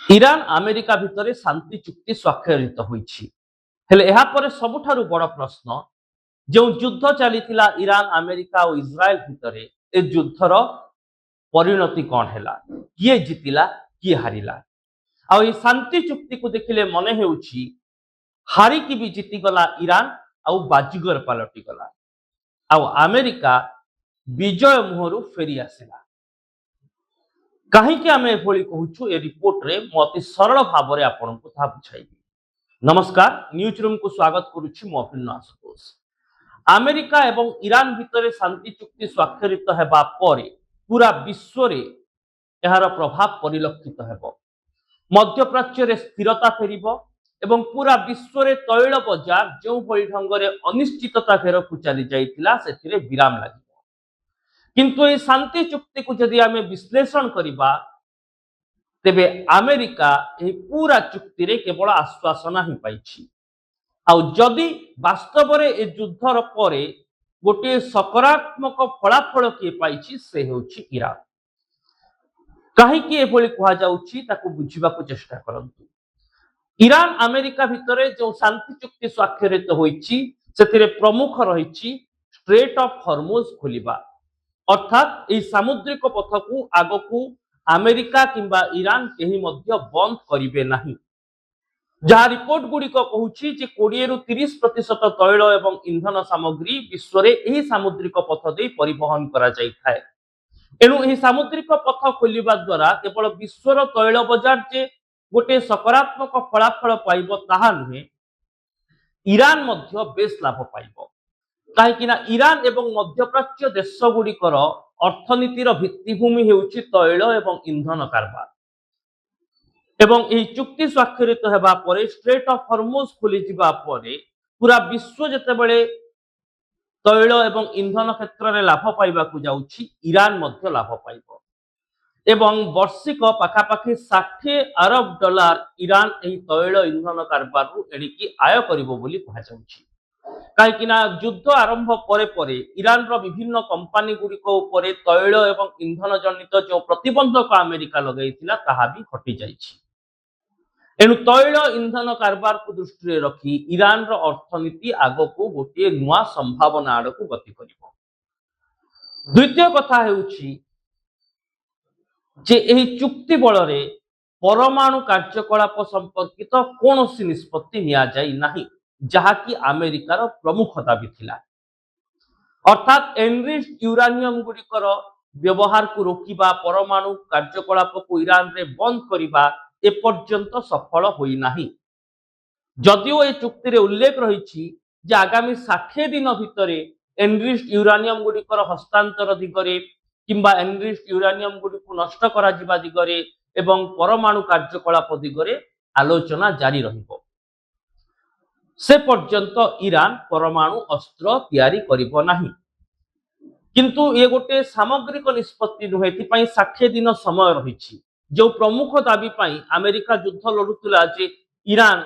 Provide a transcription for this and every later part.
Iran America ଭିତରେ ଶାନ୍ତି ଚୁକ୍ତି ସ୍ୱାକ୍ଷରିତ ହୋଇଛି। ହେଲେ ଏହାପରେ ସବୁଠାରୁ ବଡ଼ ପ୍ରଶ୍ନ, ଯେଉଁ ଯୁଦ୍ଧ ଚାଲିଥିଲା ଇରାନ ଆମେରିକା ଓ ଇସ୍ରାଏଲ ଭିତରେ, ଏ ଯୁଦ୍ଧର ପରିଣତି କ'ଣ ହେଲା? କିଏ ଜିତିଲା, କିଏ ହାରିଲା? ଆଉ ଏହି ଶାନ୍ତି ଚୁକ୍ତିକୁ ଦେଖିଲେ ମନେ ହେଉଛି ହାରିକି ବି ଜିତିଗଲା ଇରାନ, ଆଉ ବାଜିଗର ପାଲଟିଗଲା, ଆଉ ଆମେରିକା ବିଜୟ ମୁହଁରୁ ଫେରି ଆସିଲା। କାହିଁକି ଆମେ ଏଭଳି କହୁଛୁ, ଏ ରିପୋର୍ଟରେ ମୁଁ ଅତି ସରଳ ଭାବରେ ଆପଣଙ୍କୁ ତାହା ବୁଝାଇବି। ନମସ୍କାର, ନ୍ୟୁଜ୍ ରୁମ୍କୁ ସ୍ୱାଗତ କରୁଛି, ମୁଁ ଅଭିନ୍ନ ଆଶୁତୋଷ। ଆମେରିକା ଏବଂ ଇରାନ ଭିତରେ ଶାନ୍ତି ଚୁକ୍ତି ସ୍ୱାକ୍ଷରିତ ହେବା ପରେ ପୁରା ବିଶ୍ୱରେ ଏହାର ପ୍ରଭାବ ପରିଲକ୍ଷିତ ହେବ। ମଧ୍ୟପ୍ରାଚ୍ୟରେ ସ୍ଥିରତା ଫେରିବ ଏବଂ ପୁରା ବିଶ୍ୱରେ ତୈଳ ବଜାର ଯେଉଁଭଳି ଢଙ୍ଗରେ ଅନିଶ୍ଚିତତା ଘେରକୁ ଚାଲି ଯାଇଥିଲା, ସେଥିରେ ବିରାମ ଲାଗିବ। କିନ୍ତୁ ଏହି ଶାନ୍ତି ଚୁକ୍ତିକୁ ଯଦି ଆମେ ବିଶ୍ଳେଷଣ କରିବା, ତେବେ ଆମେରିକା ଏହି ପୁରା ଚୁକ୍ତିରେ କେବଳ ଆଶ୍ୱାସନା ହିଁ ପାଇଛି। ଆଉ ଯଦି ବାସ୍ତବରେ ଏ ଯୁଦ୍ଧର ପରେ ଗୋଟିଏ ସକାରାତ୍ମକ ଫଳାଫଳ କିଏ ପାଇଛି, ସେ ହେଉଛି ଇରାନ। କାହିଁକି ଏଭଳି କୁହାଯାଉଛି, ତାକୁ ବୁଝିବାକୁ ଚେଷ୍ଟା କରନ୍ତୁ। ଇରାନ ଆମେରିକା ଭିତରେ ଯେଉଁ ଶାନ୍ତି ଚୁକ୍ତି ସ୍ୱାକ୍ଷରିତ ହୋଇଛି, ସେଥିରେ ପ୍ରମୁଖ ରହିଛି ଷ୍ଟ୍ରେଟ୍ ଅଫ୍ ହରମୁଜ ଖୋଲିବା, ଅର୍ଥାତ୍ ଏହି ସାମୁଦ୍ରିକ ପଥକୁ ଆଗକୁ ଆମେରିକା କିମ୍ବା ଇରାନ କେହି ମଧ୍ୟ ବନ୍ଦ କରିବେ ନାହିଁ। ଯାହା ରିପୋର୍ଟ ଗୁଡ଼ିକ କହୁଛି ଯେ 20ରୁ 30% ତୈଳ ଏବଂ ଇନ୍ଧନ ସାମଗ୍ରୀ ବିଶ୍ୱରେ ଏହି ସାମୁଦ୍ରିକ ପଥ ଦେଇ ପରିବହନ କରାଯାଇଥାଏ। ଏଣୁ ଏହି ସାମୁଦ୍ରିକ ପଥ ଖୋଲିବା ଦ୍ୱାରା କେବଳ ବିଶ୍ୱର ତୈଳ ବଜାର ଯେ ଗୋଟିଏ ସକାରାତ୍ମକ ଫଳାଫଳ ପାଇବ ତାହା ନୁହେଁ, ଇରାନ ମଧ୍ୟ ବେଶ ଲାଭ ପାଇବ। କାହିଁକି ନା ଇରାନ ଏବଂ ମଧ୍ୟପ୍ରାଚ୍ୟ ଦେଶ ଗୁଡ଼ିକର ଅର୍ଥନୀତିର ଭିତ୍ତିଭୂମି ହେଉଛି ତୈଳ ଏବଂ ଇନ୍ଧନ କାରବାର। ଏବଂ ଏହି ଚୁକ୍ତି ସ୍ୱାକ୍ଷରିତ ହେବା ପରେ, ଷ୍ଟ୍ରେଟ୍ ଅଫ୍ ହରମୁଜ ଖୋଲିଯିବା ପରେ, ପୁରା ବିଶ୍ୱ ଯେତେବେଳେ ତୈଳ ଏବଂ ଇନ୍ଧନ କ୍ଷେତ୍ରରେ ଲାଭ ପାଇବାକୁ ଯାଉଛି, ଇରାନ ମଧ୍ୟ ଲାଭ ପାଇବ। ଏବଂ ବର୍ଷିକ ପାଖାପାଖି $60 ଅରବ ଇରାନ ଏହି ତୈଳ ଇନ୍ଧନ କାରବାରରୁ ଏଣିକି ଆୟ କରିବ ବୋଲି କୁହାଯାଉଛି। କାହିଁକି ନା ଯୁଦ୍ଧ ଆରମ୍ଭ ପରେ ପରେ ଇରାନର ବିଭିନ୍ନ କମ୍ପାନୀ ଗୁଡ଼ିକ ଉପରେ ତୈଳ ଏବଂ ଇନ୍ଧନ ଜନିତ ଯେଉଁ ପ୍ରତିବନ୍ଧକ ଆମେରିକା ଲଗାଇଥିଲା, ତାହା ବି ହଟିଯାଇଛି। ଏଣୁ ତୈଳ ଇନ୍ଧନ କାରବାରକୁ ଦୃଷ୍ଟିରେ ରଖି ଇରାନର ଅର୍ଥନୀତି ଆଗକୁ ଗୋଟିଏ ନୂଆ ସମ୍ଭାବନା ଆଡ଼କୁ ଗତି କରିବ। ଦ୍ୱିତୀୟ କଥା ହେଉଛି ଯେ ଏହି ଚୁକ୍ତି ବଳରେ ପରମାଣୁ କାର୍ଯ୍ୟକଳାପ ସମ୍ପର୍କିତ କୌଣସି ନିଷ୍ପତ୍ତି ନିଆଯାଇ ନାହିଁ, ଯାହାକି ଆମେରିକାର ପ୍ରମୁଖ ଦାବି ଥିଲା। ଅର୍ଥାତ୍ ଏନରିଚ୍ଡ ୟୁରାନିୟମ ଗୁଡ଼ିକର ବ୍ୟବହାରକୁ ରୋକିବା, ପରମାଣୁ କାର୍ଯ୍ୟକଳାପକୁ ଇରାନରେ ବନ୍ଦ କରିବା ଏପର୍ଯ୍ୟନ୍ତ ସଫଳ ହୋଇନାହିଁ। ଯଦିଓ ଏ ଚୁକ୍ତିରେ ଉଲ୍ଲେଖ ରହିଛି ଯେ ଆଗାମୀ 60 ଦିନ ଭିତରେ ଏନରିଚ୍ଡ ୟୁରାନିୟମ ଗୁଡ଼ିକର ହସ୍ତାନ୍ତର ଦିଗରେ କିମ୍ବା ଏନରିଚ୍ଡ ୟୁରାନିୟମ ଗୁଡ଼ିକୁ ନଷ୍ଟ କରାଯିବା ଦିଗରେ ଏବଂ ପରମାଣୁ କାର୍ଯ୍ୟକଳାପ ଦିଗରେ ଆଲୋଚନା ଜାରି ରହିବ। ସେ ପର୍ଯ୍ୟନ୍ତ ଇରାନ ପରମାଣୁ ଅସ୍ତ୍ର ତିଆରି କରିବ ନାହିଁ। କିନ୍ତୁ ଏ ଗୋଟିଏ ସାମଗ୍ରିକ ନିଷ୍ପତ୍ତି ନୁହେଁ, ଏଥିପାଇଁ 60 ଦିନ ସମୟ ରହିଛି। ଯେଉଁ ପ୍ରମୁଖ ଦାବି ପାଇଁ ଆମେରିକା ଯୁଦ୍ଧ ଲଢୁଥିଲା ଯେ ଇରାନ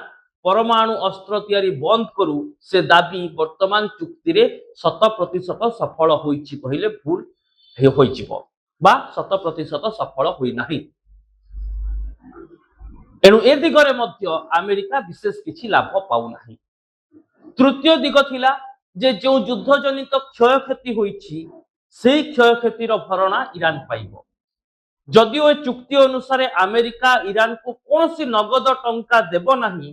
ପରମାଣୁ ଅସ୍ତ୍ର ତିଆରି ବନ୍ଦ କରୁ, ସେ ଦାବି ବର୍ତ୍ତମାନ ଚୁକ୍ତିରେ 100% ସଫଳ ହୋଇଛି କହିଲେ ଭୁଲ ହୋଇଯିବ, ବା 100% ସଫଳ ହୋଇନାହିଁ। ଏଣୁ ଏ ଦିଗରେ ମଧ୍ୟ ଆମେରିକା ବିଶେଷ କିଛି ଲାଭ ପାଉନାହିଁ। ତୃତୀୟ ଦିଗ ଥିଲା ଯେ ଯେଉଁ ଯୁଦ୍ଧଜନିତ କ୍ଷୟକ୍ଷତି ହୋଇଛି, ସେହି କ୍ଷୟକ୍ଷତିର ଭରଣା ଇରାନ ପାଇବ। ଯଦିଓ ଏ ଚୁକ୍ତି ଅନୁସାରେ ଆମେରିକା ଇରାନକୁ କୌଣସି ନଗଦ ଟଙ୍କା ଦେବ ନାହିଁ,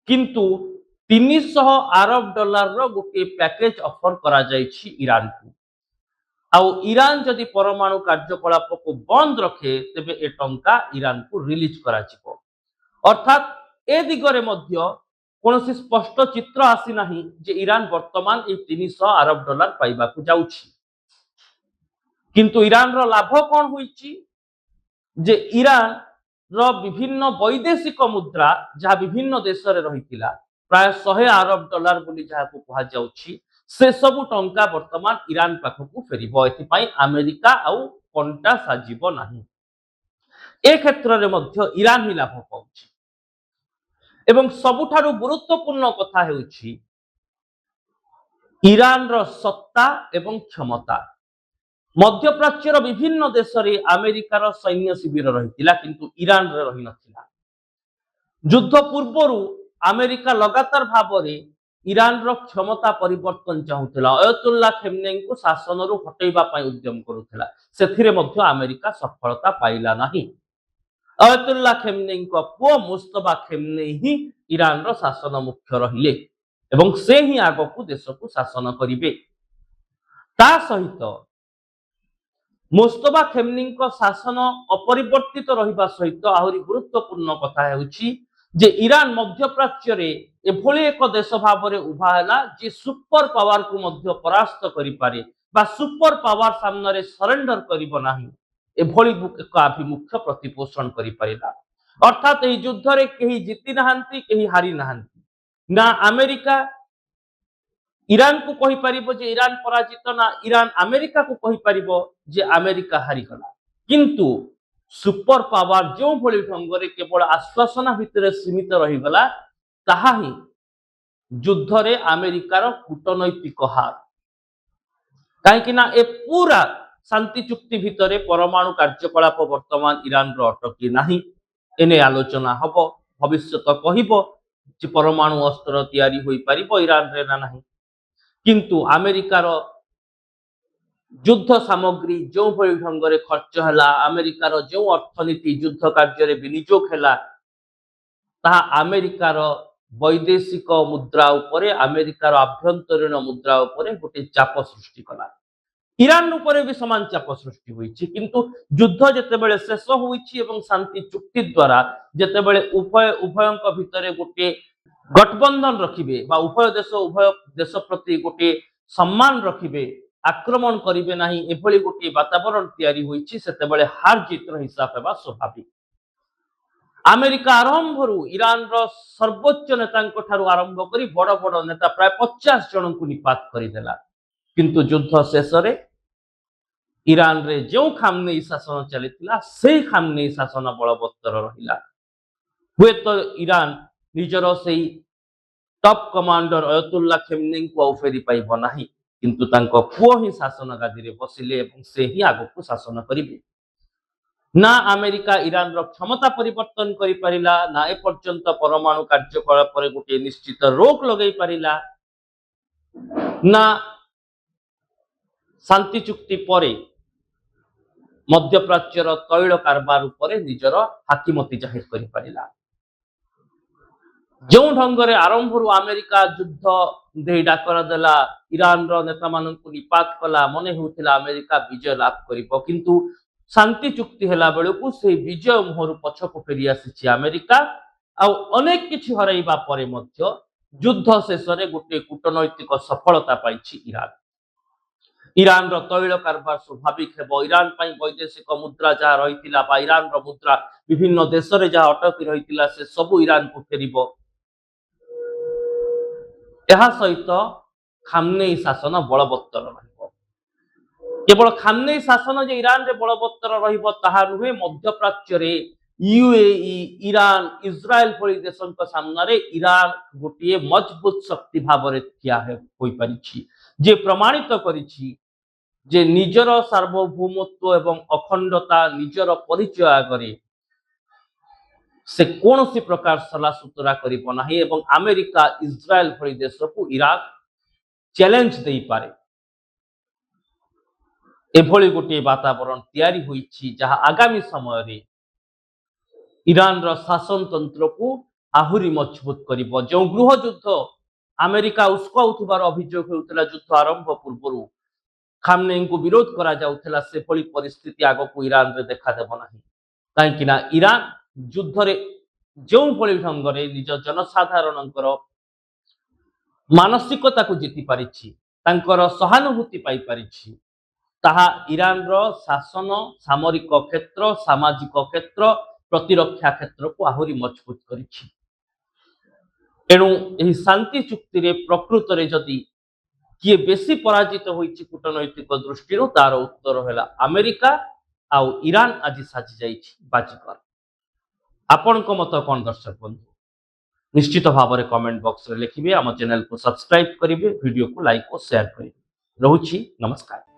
କିନ୍ତୁ $300 ଗୋଟିଏ ପ୍ୟାକେଜ ଅଫର କରାଯାଇଛି ଇରାନକୁ। ଆଉ ଇରାନ ଯଦି ପରମାଣୁ କାର୍ଯ୍ୟକଳାପକୁ ବନ୍ଦ ରଖେ, ତେବେ ଏ ଟଙ୍କା ଇରାନକୁ ରିଲିଜ କରାଯିବ। ଅର୍ଥାତ୍ ଏ ଦିଗରେ ମଧ୍ୟ କୌଣସି ସ୍ପଷ୍ଟ ଚିତ୍ର ଆସିନାହିଁ ଯେ ଇରାନ ବର୍ତ୍ତମାନ ଏହି $300 ପାଇବାକୁ ଯାଉଛି। କିନ୍ତୁ ଇରାନର ଲାଭ କ'ଣ ହୋଇଛି ଯେ ଇରାନର ବିଭିନ୍ନ ବୈଦେଶିକ ମୁଦ୍ରା ଯାହା ବିଭିନ୍ନ ଦେଶରେ ରହିଥିଲା, ପ୍ରାୟ $100 ବୋଲି ଯାହାକୁ କୁହାଯାଉଛି, ସେସବୁ ଟଙ୍କା ବର୍ତ୍ତମାନ ଇରାନ ପାଖକୁ ଫେରିବ। ଏଥିପାଇଁ ଆମେରିକା ଆଉ କଣ୍ଟା ସାଜିବ ନାହିଁ। ଏ କ୍ଷେତ୍ରରେ ମଧ୍ୟ ଇରାନ ହିଁ ଲାଭ ପାଉଛି। ଏବଂ ସବୁଠାରୁ ଗୁରୁତ୍ୱପୂର୍ଣ୍ଣ କଥା ହେଉଛି ଇରାନର ସତ୍ତା ଏବଂ କ୍ଷମତା। मध्यप्राच्यर विभिन्न देश रे अमेरिकार सैन्य शिविर रही किंतु ईरान रे रही नथिला। युद्ध पूर्व अमेरिका लगातार भाव में ईरान रो क्षमता परिवर्तन चाहूला। अयतुल्ला खेमनेई को शासन रु हटेबा पई उद्यम करुला। सेथिरे मध्य अमेरिका सफलता पाइला नाही। अयतुल्ला खेमनेई को पुओ मुस्तफा खेमनेई ही ईरान रो शासन मुख्य रहिले एवं से ही आगकू देश को शासन करिवे। ता सहित मुस्तफा खेमनेई को शासन अपरिवर्तित रहिबा सहित आहुरी गुरुत्वपूर्ण कथा हेउछि जे ईरान मध्यप्राच्य रे एभली एक देश भाव में उभा है जे सुपर पावर को मध्य परास्त करि पारे बा सुपर पावर सामने सरेंडर करिबो नाही एभली एक आभिमुख्य प्रतिपोषण करि पारिला। अर्थात एही युद्ध रे केही जीति नाहांती केही हारि नाहांती। ना अमेरिका ईरान को कहि परिबो जे ईरान पराजित ना ईरान अमेरिका को कहि परिबो जे अमेरिका हारि गला। किंतु सुपर पावर जो भली ढंग रे केवल आश्वासना भितर सीमित रही गला ताहा ही युद्ध रे अमेरिकार कूटनैतिक हार। कहीं ना ए पूरा शांति चुक्ति भितर परमाणु कार्यकलाप वर्तमान ईरान रो अटकी नाही। एने आलोचना हबो भविष्यत कहिबो जे परमाणु अस्त्र तैयारी होई परिबो ईरान रे ना नाही। किंतु अमेरिकार युद्ध सामग्री जो भली ढंग रे खर्च हला अमेरिकार जो अर्थनीति युद्ध कार्य रे विनियोग हला ताहा अमेरिकार वैदेशिक मुद्रा उपरे अमेरिकार आभ्यंतरीण मुद्रा उपरे गोटे चाप सृष्टि कला। ईरान उपरे भी समान चाप सृष्टि होईछि। किंतु युद्ध जेतेबेले शेष होईछि एवं शांति चुक्ति द्वारा जेतेबेले उभयंक भितरे गोटे गठबंधन रखिबे बा उभय देश प्रति गोटे सम्मान रखिबे आक्रमण करिवे नाही एभली गोटे वातावरण तैयारी होईछि सेतेबेले हार जीतर हिसाब हेबा स्वाभाविक। अमेरिका आरंभ ईरान रो सर्वोच्च नेता आरंभ करी बड़ बड़ नेता प्राय 50 जन को निपात करदेला। किंतु युद्ध शेष ईरान रे जो खामनेई शासन चलीथिला से खामनेई शासन बलवत्तर रहिला। हुए तो ईरान निजर से टॉप कमांडर अयतुल्ला खेमनेई को फेरी पाइब नाही। किंतु तांको पुओ ही शासन गादी रे बसिले एवं से ही आगको शासन करिवे। ना अमेरिका ईरान रो क्षमता परिवर्तन करि परिला ना ए पर्यंत परमाणु कार्यकलाप पर गोटे निश्चित रोक लगै परिला ना शांति चुक्ति परे मध्यप्राच्यर तैल कारबार उपरे निजर हाकिमती जाहिर करि परिला। जो ढंग रे आरंभ अमेरिका युद्ध दे डाकर देला ईरान रो नेता माननकु निपात कला मने होतिला अमेरिका विजय लाभ करिबो। किंतु शांति चुक्ति हेला बेलकु से विजय मोहर पछकु फेरी आसीछि अमेरिका आ अनेक किछि हराइबा परे मध्य युद्ध शेष रे गोटे कूटनैतिक सफलता पाइछि ईरान। ईरान रो तैल कारबार स्वाभाविक हेबो। ईरान पई वैदेशिक मुद्रा जहा रहितिला बा ईरान रो मुद्रा विभिन्न देश रे जहा अटकी रहितिला से सब ईरान को फेरिबो। यह सहित खामनेई शासन बलवत्तर रहिबो। केवल खामनेई शासन जे ईरान रे बलवत्तर रहिबो ताहा नुहे मध्यप्राच्य रे यूएई ईरान इजराइल भली देशक सामने रे ईरान गोटे मजबूत शक्ति भाव रे थिया होई परिछि जे प्रमाणित करिछि जे निजर सार्वभौमत्व एवं अखंडता निजर परिचय आगरे से कौन सी प्रकार सला सुतरा करिबो नाही एवं अमेरिका इजराइल भली देश को ईरान चैलेंज दे पारे एभली गोटे वातावरण तैयारी होईछि जहा आगामी समय रे ईरान रो शासन तंत्र को आहुरी मजबूत करिबो। जो गृह युद्ध अमेरिका उस्काउथिबार अभियोग हेउतला युद्ध आरंभ पूर्व खामनेई को विरोध करा जाउथला से भली परिस्थिति आगो को ईरान रे देखा देबो नाही। काहे कि ना ईरान युद्ध रे जो भली ढंग रे निज जनसाधारणंकर मानसिकता को जीति पारिछि तांकर सहानुभूति पाई पारिछि ताहा ईरान रो शासन सामरिक क्षेत्र सामाजिक क्षेत्र प्रतिरक्षा क्षेत्र को आहुरी मजबूत करिछि। एणु एही शांति चुक्ति रे प्रकृत रे जदि किए बेसी पराजित होईछि कूटनैतिक दृष्टि तार उत्तर हैला अमेरिका आउ ईरान आज साजी जाइछि बाजीकर। आपण को मत कौन दर्शक बंधु निश्चित भाव में कमेंट बॉक्स रे लिखिबे। आम चैनल को सब्सक्राइब करिवे वीडियो को लाइक और शेयर करिवे। रहुछि नमस्कार।